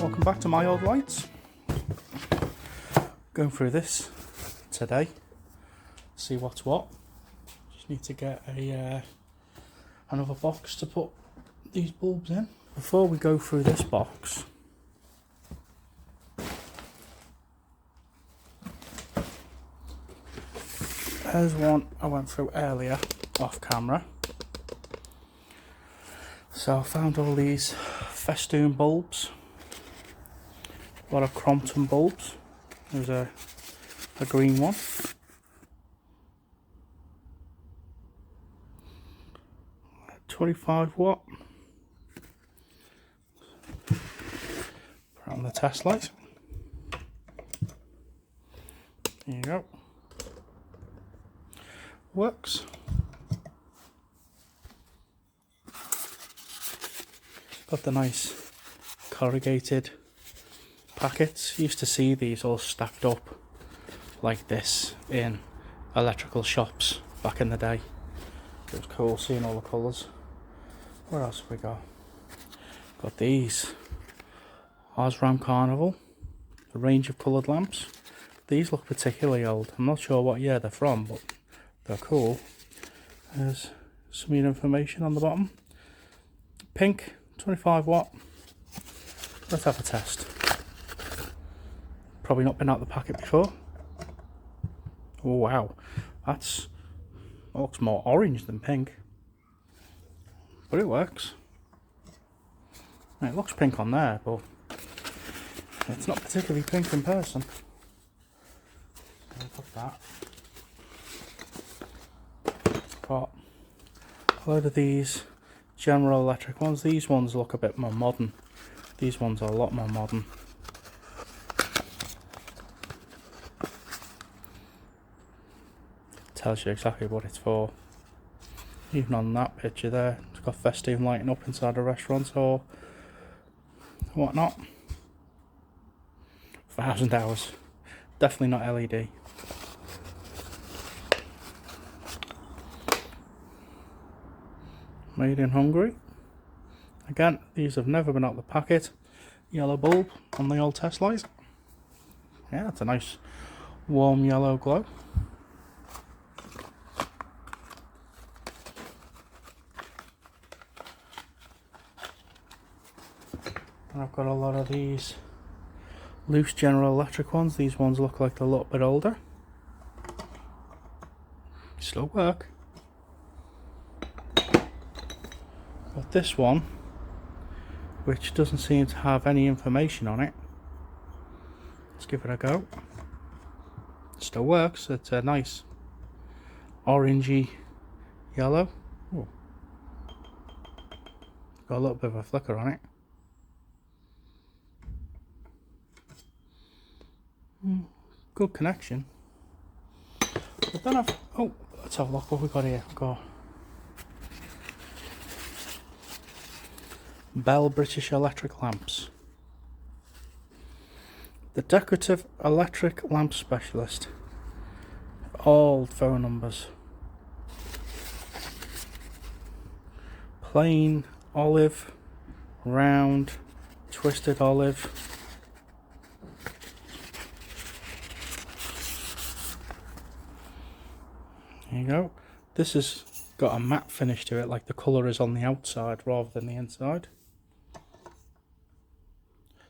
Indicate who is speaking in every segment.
Speaker 1: Welcome back to my old lights. Going through this today, see what's what. Just need to get another box to put these bulbs in. Before we go through this box, there's one I went through earlier off camera. So I found all these Festoon bulbs, a lot of Crompton bulbs. There's a green one. $25 Put on the test light. There you go. Works. Got the nice corrugated packets. Used to see these all stacked up like this in electrical shops back in the day. It was cool seeing all the colours. What else have we got? Got these Osram Carnival, a range of coloured lamps. These look particularly old. I'm not sure what year they're from, but they're cool. There's some information on the bottom. Pink, 25 watt. Let's have a test. Probably not been out of the packet before. Oh wow, that looks more orange than pink, but it works. It looks pink on there, but it's not particularly pink in person. So put that. Got a load of these General Electric ones. These ones look a bit more modern. These ones are a lot more modern. Tells you exactly what it's for. Even on that picture there, it's got Festoon lighting up inside a restaurant or whatnot. 1,000 hours. Definitely not LED. Made in Hungary. Again, these have never been out of the packet. Yellow bulb on the old test light. Yeah, it's a nice warm yellow glow. And I've got a lot of these loose General Electric ones. These ones look like they're a little bit older. Still work. Got this one, which doesn't seem to have any information on it. Let's give it a go. Still works. It's a nice orangey yellow. Ooh. Got a little bit of a flicker on it. Good connection. But then let's have a look what we've got here. We've got Bell British Electric Lamps. The decorative electric lamp specialist. All phone numbers. Plain, olive, round, twisted olive. There you go. This has got a matte finish to it, like the colour is on the outside rather than the inside.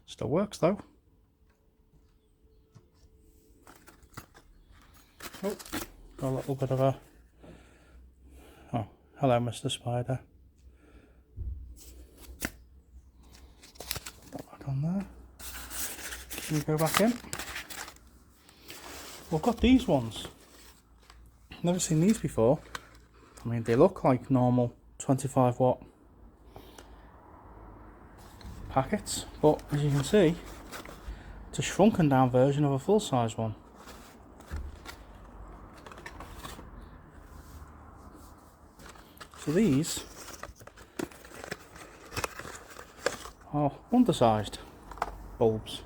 Speaker 1: Still works though. Oh, got a little bit of a... Oh, hello Mr. Spider. Put that back on there. Can we go back in? We've got these ones. Never seen these before. I mean, they look like normal 25 watt packets, but as you can see, it's a shrunken down version of a full size one. So these are undersized bulbs.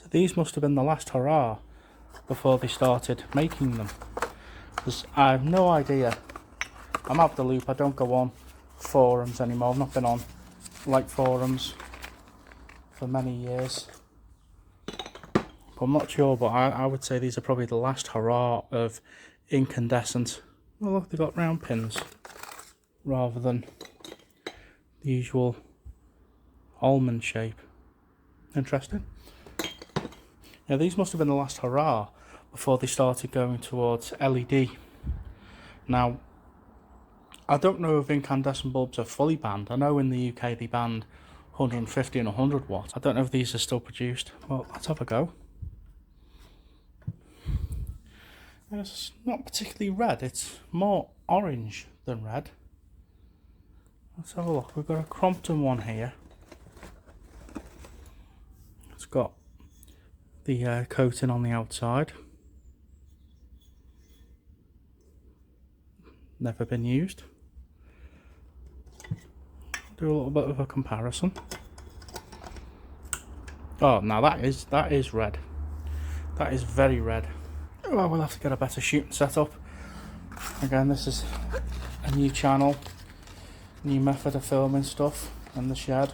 Speaker 1: So these must have been the last hurrah before they started making them. Because I have no idea. I'm out the loop. I don't go on forums anymore. I've not been on like forums for many years. But I'm not sure, but I would say these are probably the last hurrah of incandescent. Oh look, they've got round pins rather than the usual almond shape. Interesting. Now these must have been the last hurrah before they started going towards LED. Now, I don't know if incandescent bulbs are fully banned. I know in the UK they banned 150 and 100 watt. I don't know if these are still produced. Well, let's have a go. It's not particularly red, it's more orange than red. Let's have a look. We've got a Crompton one here. It's got the coating on the outside. Never been used. Do a little bit of a comparison. Oh, now that is red. That is very red. Well, we'll have to get a better shooting setup. Again, this is a new channel, new method of filming stuff in the shed.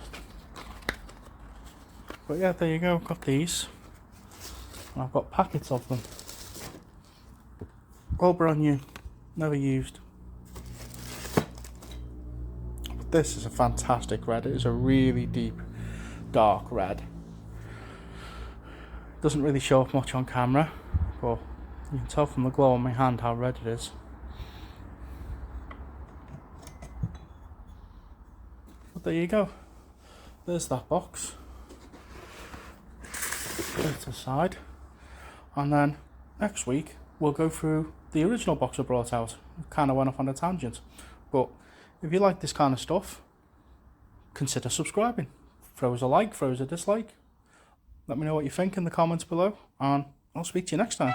Speaker 1: But yeah, there you go. Got these. And I've got packets of them. All brand new, never used. But this is a fantastic red. It is a really deep, dark red. Doesn't really show up much on camera, but you can tell from the glow on my hand how red it is. But there you go. There's that box. Put it aside. And then next week we'll go through the original box I brought out. Kind of went off on a tangent. But if you like this kind of stuff, consider subscribing. Throw us a like, throw us a dislike. Let me know what you think in the comments below. And I'll speak to you next time.